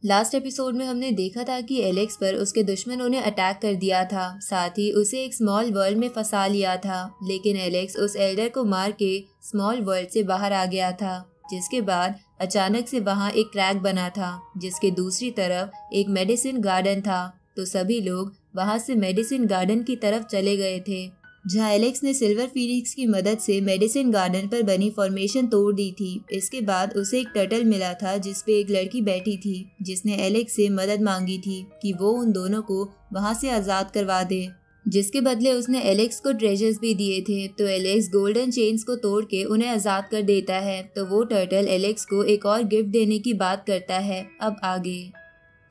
Last episode में हमने देखा था कि एलेक्स पर उसके दुश्मनों ने अटैक कर दिया था, साथ ही उसे एक स्मॉल वर्ल्ड में फंसा लिया था। लेकिन एलेक्स उस एल्डर को मार के स्मॉल वर्ल्ड से बाहर आ गया था, जिसके बाद अचानक से वहाँ एक क्रैक बना था जिसके दूसरी तरफ एक मेडिसिन गार्डन था। तो सभी लोग वहाँ से मेडिसिन गार्डन की तरफ चले गए थे, जहाँ एलेक्स ने सिल्वर फीनिक्स की मदद से मेडिसिन गार्डन पर बनी फॉर्मेशन तोड़ दी थी। इसके बाद उसे एक टर्टल मिला था जिसपे एक लड़की बैठी थी, जिसने एलेक्स से मदद मांगी थी कि वो उन दोनों को वहाँ से आज़ाद करवा दे, जिसके बदले उसने एलेक्स को ट्रेजर्स भी दिए थे। तो एलेक्स गोल्डन चेन्स को तोड़ के उन्हें आज़ाद कर देता है। तो वो टर्टल एलेक्स को एक और गिफ्ट देने की बात करता है। अब आगे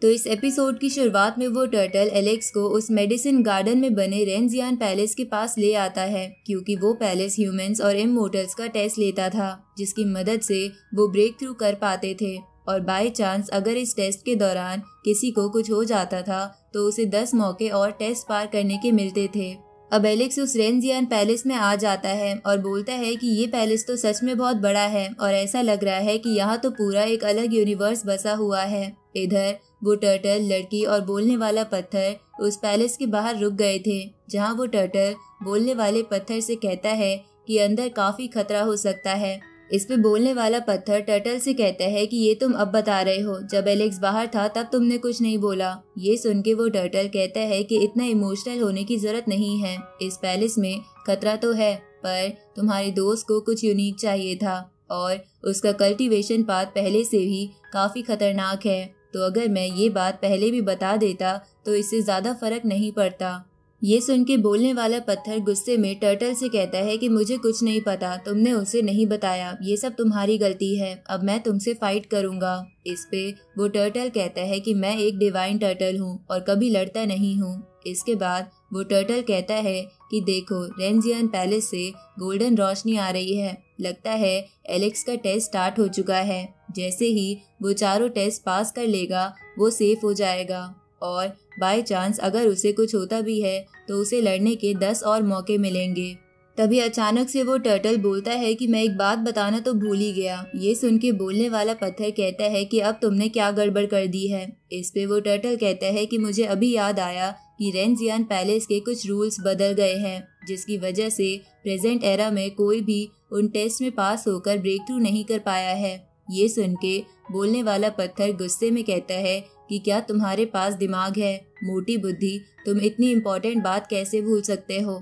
तो इस एपिसोड की शुरुआत में वो टर्टल एलेक्स को उस मेडिसिन गार्डन में बने रेंजियन पैलेस के पास ले आता है, क्योंकि वो पैलेस ह्यूमंस और इमोर्टल्स का टेस्ट लेता था, जिसकी मदद से वो ब्रेक थ्रू कर पाते थे। और बाय चांस अगर इस टेस्ट के दौरान किसी को कुछ हो जाता था तो उसे 10 मौके और टेस्ट पार करने के मिलते थे। अब एलेक्स उस रेंजियन पैलेस में आ जाता है और बोलता है कि ये पैलेस तो सच में बहुत बड़ा है और ऐसा लग रहा है कि यहाँ तो पूरा एक अलग यूनिवर्स बसा हुआ है। इधर वो टर्टल, लड़की और बोलने वाला पत्थर उस पैलेस के बाहर रुक गए थे, जहाँ वो टर्टल बोलने वाले पत्थर से कहता है कि अंदर काफी खतरा हो सकता है। इस पे बोलने वाला पत्थर टर्टल से कहता है कि ये तुम अब बता रहे हो, जब एलेक्स बाहर था तब तुमने कुछ नहीं बोला। ये सुन के वो टर्टल कहता है कि इतना इमोशनल होने की जरूरत नहीं है, इस पैलेस में खतरा तो है, पर तुम्हारे दोस्त को कुछ यूनिक चाहिए था और उसका कल्टीवेशन पाथ पहले से ही काफी खतरनाक है। तो अगर मैं ये बात पहले भी बता देता तो इससे ज्यादा फर्क नहीं पड़ता। ये सुन के बोलने वाला पत्थर गुस्से में टर्टल से कहता है कि मुझे कुछ नहीं पता, तुमने उसे नहीं बताया, ये सब तुम्हारी गलती है, अब मैं तुमसे फाइट करूंगा। इस पे वो टर्टल कहता है कि मैं एक डिवाइन टर्टल हूँ और कभी लड़ता नहीं हूँ। इसके बाद वो टर्टल कहता है कि देखो, रेंजियन पैलेस से गोल्डन रोशनी आ रही है, लगता है एलेक्स का टेस्ट स्टार्ट हो चुका है। जैसे ही वो चारों टेस्ट पास कर लेगा वो सेफ हो जाएगा और बाय चांस अगर उसे कुछ होता भी है तो उसे लड़ने के 10 और मौके मिलेंगे। तभी अचानक से वो टर्टल बोलता है कि मैं एक बात बताना तो भूल ही गया। ये सुन के बोलने वाला पत्थर कहता है कि अब तुमने क्या गड़बड़ कर दी है। इस पे वो टर्टल कहता है कि मुझे अभी याद आया कि रेंजियन पैलेस के कुछ रूल्स बदल गए हैं, जिसकी वजह से प्रेजेंट एरा में कोई भी उन टेस्ट में पास होकर ब्रेक थ्रू नहीं कर पाया है। ये सुन के बोलने वाला पत्थर गुस्से में कहता है कि क्या तुम्हारे पास दिमाग है, मोटी बुद्धि, तुम इतनी इम्पोर्टेंट बात कैसे भूल सकते हो,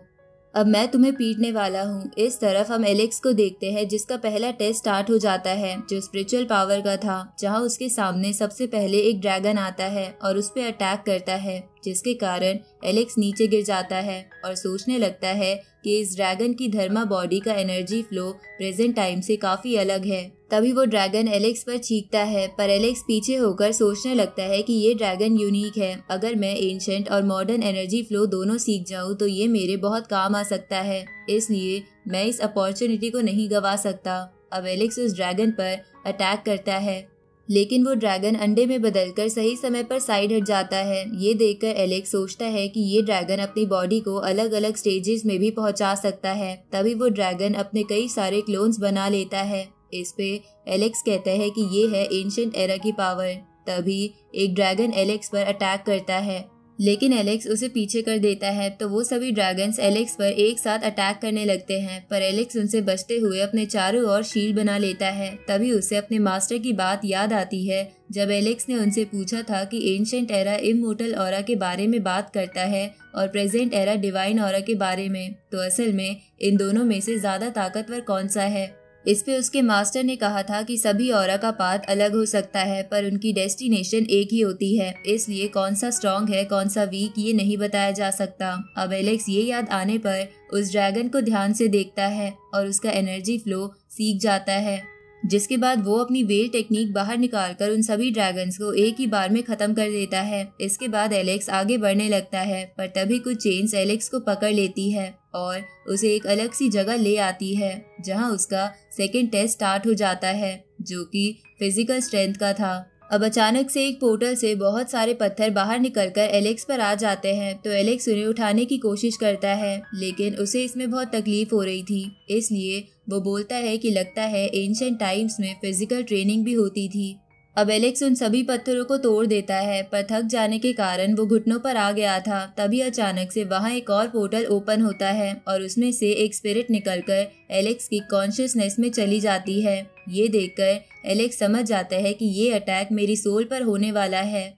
अब मैं तुम्हें पीटने वाला हूँ। इस तरफ हम एलेक्स को देखते हैं, जिसका पहला टेस्ट स्टार्ट हो जाता है, जो स्पिरिचुअल पावर का था, जहाँ उसके सामने सबसे पहले एक ड्रैगन आता है और उस पे अटैक करता है, जिसके कारण एलेक्स नीचे गिर जाता है और सोचने लगता है कि इस ड्रैगन की धर्मा बॉडी का एनर्जी फ्लो प्रेजेंट टाइम से काफी अलग है। तभी वो ड्रैगन एलेक्स पर चीखता है, पर एलेक्स पीछे होकर सोचने लगता है कि ये ड्रैगन यूनिक है, अगर मैं एंशिएंट और मॉडर्न एनर्जी फ्लो दोनों सीख जाऊँ तो ये मेरे बहुत काम आ सकता है, इसलिए मैं इस अपॉर्चुनिटी को नहीं गवा सकता। अब एलेक्स उस ड्रैगन पर अटैक करता है, लेकिन वो ड्रैगन अंडे में बदलकर सही समय पर साइड हट जाता है। ये देखकर एलेक्स सोचता है कि ये ड्रैगन अपनी बॉडी को अलग अलग स्टेजेस में भी पहुंचा सकता है। तभी वो ड्रैगन अपने कई सारे क्लोन्स बना लेता है। इस पे एलेक्स कहता है कि ये है एंशिएंट एरा की पावर। तभी एक ड्रैगन एलेक्स पर अटैक करता है, लेकिन एलेक्स उसे पीछे कर देता है। तो वो सभी ड्रैगन्स एलेक्स पर एक साथ अटैक करने लगते हैं, पर एलेक्स उनसे बचते हुए अपने चारों ओर शील्ड बना लेता है। तभी उसे अपने मास्टर की बात याद आती है, जब एलेक्स ने उनसे पूछा था कि एंशिएंट एरा इमोर्टल ऑरा के बारे में बात करता है और प्रेजेंट एरा डिवाइन ऑरा के बारे में, तो असल में इन दोनों में से ज्यादा ताकतवर कौन सा है। इस पे उसके मास्टर ने कहा था कि सभी ऑरा का पाथ अलग हो सकता है, पर उनकी डेस्टिनेशन एक ही होती है, इसलिए कौन सा स्ट्रॉन्ग है कौन सा वीक ये नहीं बताया जा सकता। अब एलेक्स ये याद आने पर उस ड्रैगन को ध्यान से देखता है और उसका एनर्जी फ्लो सीख जाता है, जिसके बाद वो अपनी वेल टेक्निक बाहर निकालकर उन सभी ड्रैगन्स को एक ही बार में खत्म कर देता है। इसके बाद एलेक्स आगे बढ़ने लगता है, पर तभी कुछ चेन्स एलेक्स को पकड़ लेती है और उसे एक अलग सी जगह ले आती है, जहां उसका सेकंड टेस्ट स्टार्ट हो जाता है, जो कि फिजिकल स्ट्रेंथ का था। अब अचानक से एक पोर्टल से बहुत सारे पत्थर बाहर निकलकर एलेक्स पर आ जाते हैं। तो एलेक्स उन्हें उठाने की कोशिश करता है, लेकिन उसे इसमें बहुत तकलीफ हो रही थी, इसलिए वो बोलता है कि लगता है एंशिएंट टाइम्स में फिजिकल ट्रेनिंग भी होती थी। अब एलेक्स उन सभी पत्थरों को तोड़ देता है, पर थक जाने के कारण वो घुटनों पर आ गया था। तभी अचानक से वहाँ एक और पोर्टल ओपन होता है और उसमें से एक स्पिरिट निकलकर एलेक्स की कॉन्शियसनेस में चली जाती है। ये देखकर एलेक्स समझ जाता है कि ये अटैक मेरी सोल पर होने वाला है।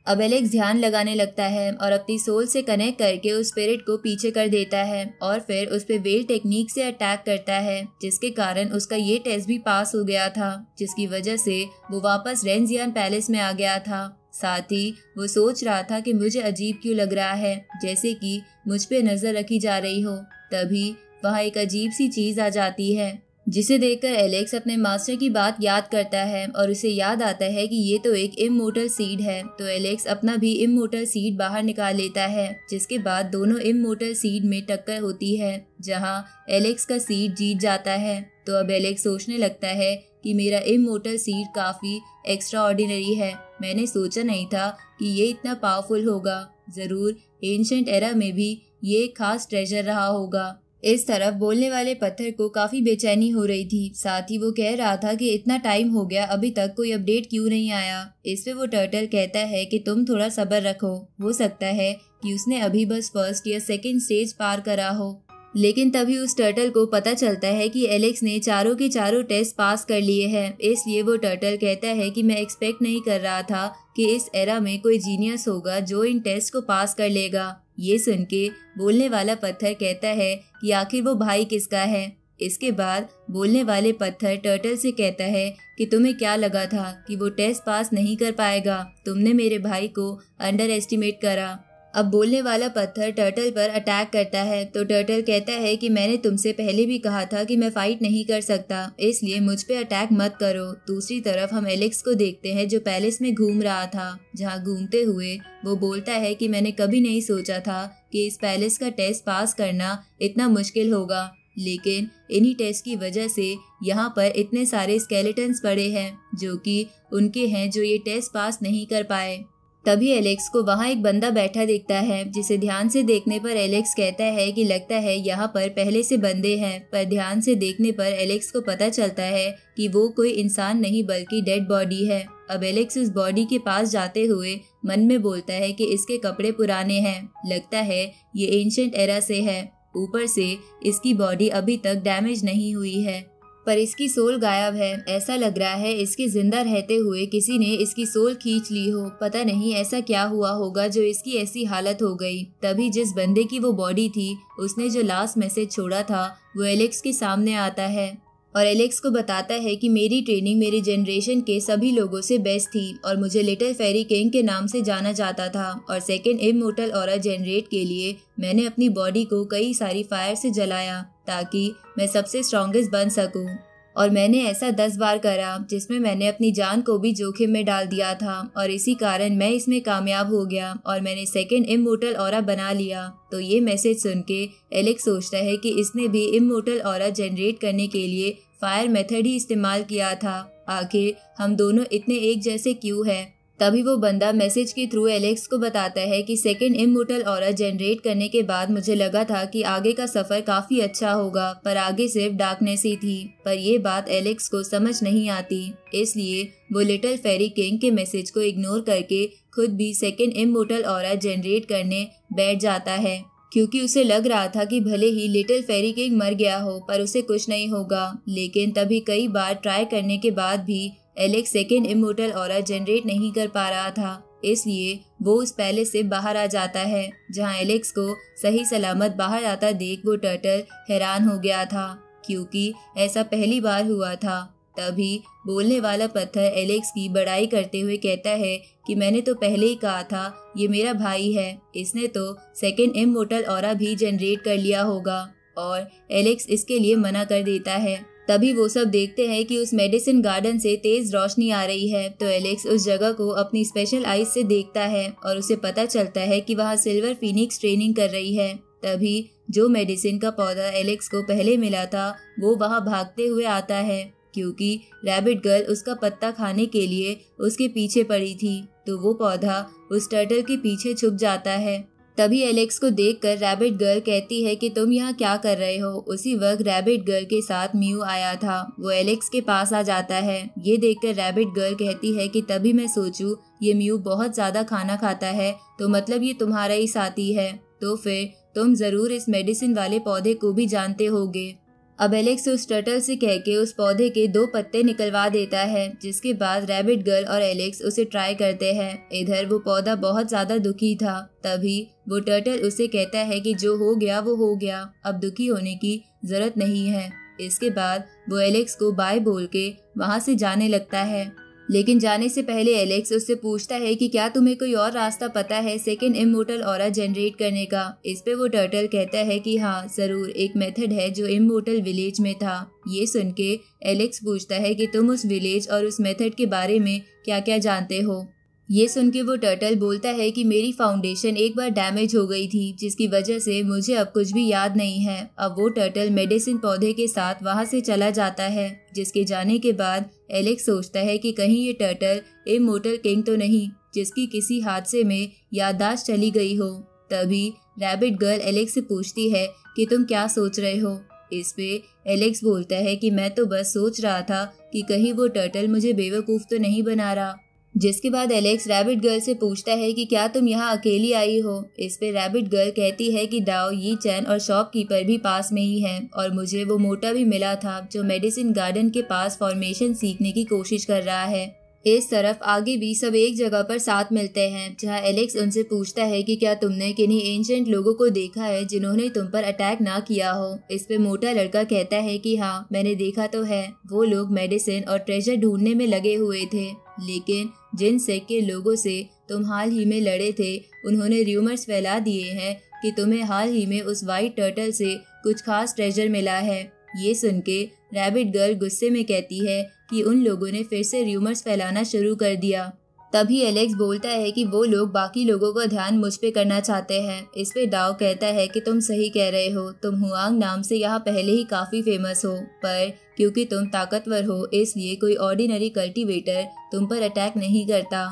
अब एलेक्स ध्यान लगाने लगता है और अपनी सोल से कनेक्ट करके उस स्पिरिट को पीछे कर देता है और फिर उस पे वेल टेक्निक से अटैक करता है, जिसके कारण उसका ये टेस्ट भी पास हो गया था, जिसकी वजह से वो वापस रेंजियन पैलेस में आ गया था। साथ ही वो सोच रहा था कि मुझे अजीब क्यों लग रहा है, जैसे कि मुझ पे नजर रखी जा रही हो। तभी वहाँ एक अजीब सी चीज आ जाती है, जिसे देखकर एलेक्स अपने मास्टर की बात याद करता है और उसे याद आता है कि ये तो एक इमोर्टल सीड है। तो एलेक्स अपना भी इमोर्टल सीड बाहर निकाल लेता है, जिसके बाद दोनों इमोर्टल सीड में टक्कर होती है, जहां एलेक्स का सीड जीत जाता है। तो अब एलेक्स सोचने लगता है कि मेरा इमोर्टल सीड काफी एक्स्ट्रा ऑर्डिनरी है। मैंने सोचा नहीं था कि ये इतना पावरफुल होगा। जरूर एंशिएंट एरा में भी ये एक खास ट्रेजर रहा होगा। इस तरफ बोलने वाले पत्थर को काफी बेचैनी हो रही थी। साथ ही वो कह रहा था कि इतना टाइम हो गया, अभी तक कोई अपडेट क्यों नहीं आया। इस पे वो टर्टल कहता है कि तुम थोड़ा सब्र रखो, हो सकता है कि उसने अभी बस फर्स्ट या सेकंड स्टेज पार करा हो। लेकिन तभी उस टर्टल को पता चलता है कि एलेक्स ने चारों के चारों टेस्ट पास कर लिए हैं। इसलिए वो टर्टल कहता है कि मैं एक्सपेक्ट नहीं कर रहा था कि इस एरा में कोई जीनियस होगा जो इन टेस्ट को पास कर लेगा। ये सुन के बोलने वाला पत्थर कहता है कि आखिर वो भाई किसका है। इसके बाद बोलने वाले पत्थर टर्टल से कहता है कि तुम्हें क्या लगा था कि वो टेस्ट पास नहीं कर पाएगा, तुमने मेरे भाई को अंडर एस्टिमेट करा। अब बोलने वाला पत्थर टर्टल पर अटैक करता है। तो टर्टल कहता है कि मैंने तुमसे पहले भी कहा था कि मैं फाइट नहीं कर सकता, इसलिए मुझ पे अटैक मत करो। दूसरी तरफ हम एलेक्स को देखते हैं जो पैलेस में घूम रहा था। जहां घूमते हुए वो बोलता है कि मैंने कभी नहीं सोचा था कि इस पैलेस का टेस्ट पास करना इतना मुश्किल होगा, लेकिन इन्हीं टेस्ट की वजह से यहाँ पर इतने सारे स्केलेटन्स पड़े हैं जो कि उनके हैं जो ये टेस्ट पास नहीं कर पाए। तभी एलेक्स को वहाँ एक बंदा बैठा दिखता है, जिसे ध्यान से देखने पर एलेक्स कहता है कि लगता है यहाँ पर पहले से बंदे हैं। पर ध्यान से देखने पर एलेक्स को पता चलता है कि वो कोई इंसान नहीं बल्कि डेड बॉडी है। अब एलेक्स उस बॉडी के पास जाते हुए मन में बोलता है कि इसके कपड़े पुराने हैं, लगता है ये एंशिएंट एरा से है। ऊपर से इसकी बॉडी अभी तक डैमेज नहीं हुई है, पर इसकी सोल गायब है। ऐसा लग रहा है इसके जिंदा रहते हुए किसी ने इसकी सोल खींच ली हो। पता नहीं ऐसा क्या हुआ होगा जो इसकी ऐसी हालत हो गई। तभी जिस बंदे की वो बॉडी थी, उसने जो लास्ट मैसेज छोड़ा था, वो एलेक्स के सामने आता है और एलेक्स को बताता है कि मेरी ट्रेनिंग मेरी जनरेशन के सभी लोगों से बेस्ट थी और मुझे लिटिल फेरी किंग के नाम से जाना जाता था। और सेकंड इमोर्टल ऑरा जनरेट के लिए मैंने अपनी बॉडी को कई सारी फायर से जलाया ताकि मैं सबसे स्ट्रॉन्गेस्ट बन सकूं। और मैंने ऐसा 10 बार करा, जिसमें मैंने अपनी जान को भी जोखिम में डाल दिया था और इसी कारण मैं इसमें कामयाब हो गया और मैंने सेकंड इमोर्टल ऑरा बना लिया। तो ये मैसेज सुन के एलेक्स सोचता है कि इसने भी इमोर्टल ऑरा जनरेट करने के लिए फायर मेथड ही इस्तेमाल किया था। आखिर हम दोनों इतने एक जैसे क्यों हैं? तभी वो बंदा मैसेज के थ्रू एलेक्स को बताता है कि सेकंड इमोर्टल ऑरा जनरेट करने के बाद मुझे लगा था कि आगे का सफर काफी अच्छा होगा, पर आगे सिर्फ डार्कनेस ही थी। पर ये बात एलेक्स को समझ नहीं आती, इसलिए वो लिटिल फेरी किंग के मैसेज को इग्नोर करके खुद भी सेकंड इमोर्टल ऑरा जनरेट करने बैठ जाता है, क्योंकि उसे लग रहा था कि भले ही लिटिल फेरी किंग मर गया हो पर उसे कुछ नहीं होगा। लेकिन तभी कई बार ट्राई करने के बाद भी Alex second immortal aura generate नहीं कर पा रहा था, इसलिए वो उस पैलेस से बाहर आ जाता है। जहां एलेक्स को सही सलामत बाहर आता देख वो टर्टल हैरान हो गया था, क्योंकि ऐसा पहली बार हुआ था। तभी बोलने वाला पत्थर एलेक्स की बड़ाई करते हुए कहता है कि मैंने तो पहले ही कहा था ये मेरा भाई है, इसने तो सेकंड इमोर्टल ऑरा भी जनरेट कर लिया होगा। और एलेक्स इसके लिए मना कर देता है। तभी वो सब देखते हैं कि उस मेडिसिन गार्डन से तेज रोशनी आ रही है। तो एलेक्स उस जगह को अपनी स्पेशल आईज से देखता है और उसे पता चलता है कि वहाँ सिल्वर फीनिक्स ट्रेनिंग कर रही है। तभी जो मेडिसिन का पौधा एलेक्स को पहले मिला था वो वहाँ भागते हुए आता है, क्योंकि रैबिट गर्ल उसका पत्ता खाने के लिए उसके पीछे पड़ी थी। तो वो पौधा उस टर्टल के पीछे छुप जाता है। तभी एलेक्स को देखकर रैबिट गर्ल कहती है कि तुम यहाँ क्या कर रहे हो। उसी वक्त रैबिट गर्ल के साथ म्यू आया था। वो एलेक्स के पास आ जाता है। ये देखकर रैबिट गर्ल कहती है कि तभी मैं सोचूं ये म्यू बहुत ज्यादा खाना खाता है, तो मतलब ये तुम्हारा ही साथी है, तो फिर तुम जरूर इस मेडिसिन वाले पौधे को भी जानते होगे। अब एलेक्स उस टर्टल से कह के उस पौधे के 2 पत्ते निकलवा देता है, जिसके बाद रैबिट गर्ल और एलेक्स उसे ट्राई करते हैं। इधर वो पौधा बहुत ज्यादा दुखी था। तभी वो टर्टल उसे कहता है कि जो हो गया वो हो गया, अब दुखी होने की जरूरत नहीं है। इसके बाद वो एलेक्स को बाय बोल के वहाँ से जाने लगता है। लेकिन जाने से पहले एलेक्स उससे पूछता है कि क्या तुम्हें कोई और रास्ता पता है सेकंड इमोर्टल ऑरा जनरेट करने का। इस पे वो टर्टल कहता है कि हाँ जरूर, एक मेथड है जो इमोर्टल विलेज में था। ये सुन के एलेक्स पूछता है कि तुम उस विलेज और उस मेथड के बारे में क्या क्या जानते हो। ये सुन के वो टर्टल बोलता है कि मेरी फाउंडेशन एक बार डैमेज हो गई थी, जिसकी वजह से मुझे अब कुछ भी याद नहीं है। अब वो टर्टल मेडिसिन पौधे के साथ वहाँ से चला जाता है, जिसके जाने के बाद एलेक्स सोचता है कि कहीं ये टर्टल इमोर्टल किंग तो नहीं, जिसकी किसी हादसे में याददाश्त चली गई हो। तभी रैबिट गर्ल एलेक्स से पूछती है कि तुम क्या सोच रहे हो। इस पे एलेक्स बोलता है कि मैं तो बस सोच रहा था कि कहीं वो टर्टल मुझे बेवकूफ़ तो नहीं बना रहा। जिसके बाद एलेक्स रैबिट गर्ल से पूछता है कि क्या तुम यहाँ अकेली आई हो। इस पे रैबिट गर्ल कहती है कि दाओ, यी चैन और शॉपकीपर भी पास में ही हैं और मुझे वो मोटा भी मिला था जो मेडिसिन गार्डन के पास फॉर्मेशन सीखने की कोशिश कर रहा है। इस तरफ आगे भी सब एक जगह पर साथ मिलते हैं, जहाँ एलेक्स उनसे पूछता है कि क्या तुमने किन्हीं एंशिएंट लोगों को देखा है जिन्होंने तुम पर अटैक ना किया हो। इस पे मोटा लड़का कहता है कि हाँ मैंने देखा तो है, वो लोग मेडिसिन और ट्रेजर ढूंढने में लगे हुए थे, लेकिन जिन सेक्ट के लोगों से तुम हाल ही में लड़े थे उन्होंने र्यूमर्स फैला दिए हैं कि तुम्हें हाल ही में उस वाइट टर्टल से कुछ खास ट्रेजर मिला है। ये सुन के रैबिट गर्ल गुस्से में कहती है कि उन लोगों ने फिर से र्यूमर्स फैलाना शुरू कर दिया। तभी एलेक्स बोलता है कि वो लोग बाकी लोगों का ध्यान मुझ पे करना चाहते हैं। इस पे डाव कहता है कि तुम सही कह रहे हो, तुम हुआंग नाम से यहाँ पहले ही काफी फेमस हो, पर क्योंकि तुम ताकतवर हो इसलिए कोई ऑर्डिनरी कल्टीवेटर तुम पर अटैक नहीं करता।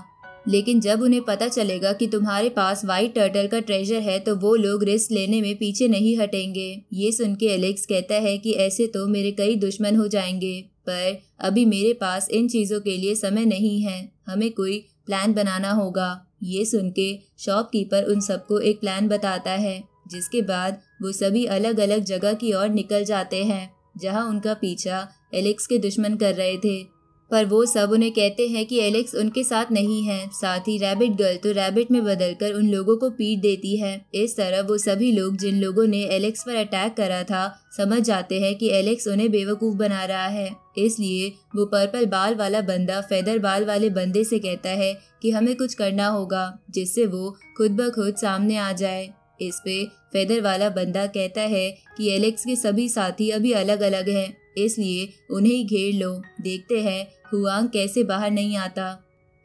लेकिन जब उन्हें पता चलेगा कि तुम्हारे पास व्हाइट टर्टल का ट्रेजर है तो वो लोग रिस्क लेने में पीछे नहीं हटेंगे। ये सुन के एलेक्स कहता है कि ऐसे तो मेरे कई दुश्मन हो जाएंगे, पर अभी मेरे पास इन चीज़ों के लिए समय नहीं है, हमें कोई प्लान बनाना होगा। ये सुन के शॉपकीपर उन सबको एक प्लान बताता है, जिसके बाद वो सभी अलग अलग जगह की ओर निकल जाते हैं जहां उनका पीछा एलेक्स के दुश्मन कर रहे थे। पर वो सब उन्हें कहते हैं कि एलेक्स उनके साथ नहीं है। साथ ही रैबिट गर्ल तो रैबिट में बदलकर उन लोगों को पीट देती है। इस तरह वो सभी लोग जिन लोगों ने एलेक्स पर अटैक करा था समझ जाते हैं कि एलेक्स उन्हें बेवकूफ़ बना रहा है। इसलिए वो पर्पल बाल वाला बंदा फेदर बाल वाले बंदे से कहता है कि हमें कुछ करना होगा जिससे वो खुद ब खुद सामने आ जाए। इस पे फेदर वाला बंदा कहता है कि एलेक्स के सभी साथी अभी अलग अलग हैं, इसलिए उन्हें ही घेर लो, देखते हैं हुआंग कैसे बाहर नहीं आता।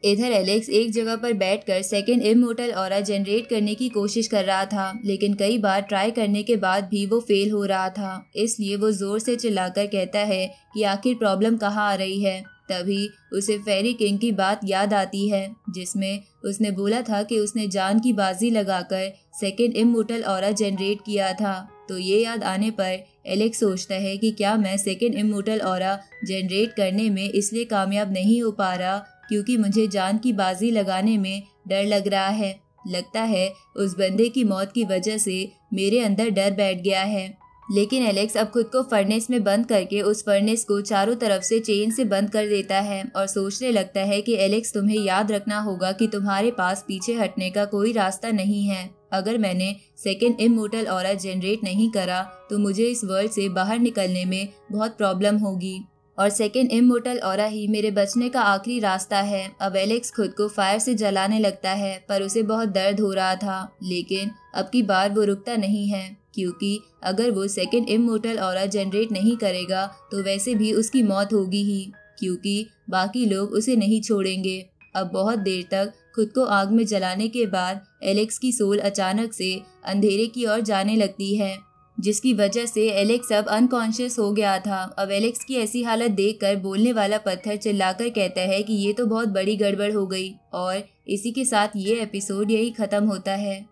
इधर एलेक्स एक जगह पर बैठकर सेकंड इमोर्टल ऑरा जनरेट करने की कोशिश कर रहा था, लेकिन कई बार ट्राई करने के बाद भी वो फेल हो रहा था। इसलिए वो जोर से चिल्लाकर कहता है कि आखिर प्रॉब्लम कहाँ आ रही है। तभी उसे फेरी किंग की बात याद आती है, जिसमें उसने बोला था कि उसने जान की बाजी लगाकर सेकंड इमोर्टल ऑरा जनरेट किया था। तो ये याद आने पर एलेक्स सोचता है कि क्या मैं सेकंड इमोर्टल ऑरा जनरेट करने में इसलिए कामयाब नहीं हो पा रहा क्योंकि मुझे जान की बाजी लगाने में डर लग रहा है। लगता है उस बंदे की मौत की वजह से मेरे अंदर डर बैठ गया है। लेकिन एलेक्स अब खुद को फर्नेस में बंद करके उस फर्नेस को चारों तरफ से चेन से बंद कर देता है और सोचने लगता है कि एलेक्स तुम्हें याद रखना होगा कि तुम्हारे पास पीछे हटने का कोई रास्ता नहीं है। अगर मैंने सेकंड इमोर्टल ऑरा जनरेट नहीं करा तो मुझे इस वर्ल्ड से बाहर निकलने में बहुत प्रॉब्लम होगी और सेकंड इमोर्टल ऑरा ही मेरे बचने का आखिरी रास्ता है। अब एलेक्स खुद को फायर से जलाने लगता है, पर उसे बहुत दर्द हो रहा था, लेकिन अब की बार वो रुकता नहीं है क्योंकि अगर वो सेकंड इमोर्टल ऑरा जनरेट नहीं करेगा तो वैसे भी उसकी मौत होगी ही, क्योंकि बाकी लोग उसे नहीं छोड़ेंगे। अब बहुत देर तक खुद को आग में जलाने के बाद एलेक्स की सोल अचानक से अंधेरे की ओर जाने लगती है, जिसकी वजह से एलेक्स अब अनकॉन्शियस हो गया था। अब एलेक्स की ऐसी हालत देखकर बोलने वाला पत्थर चिल्लाकर कहता है कि ये तो बहुत बड़ी गड़बड़ हो गई। और इसी के साथ ये एपिसोड यही खत्म होता है।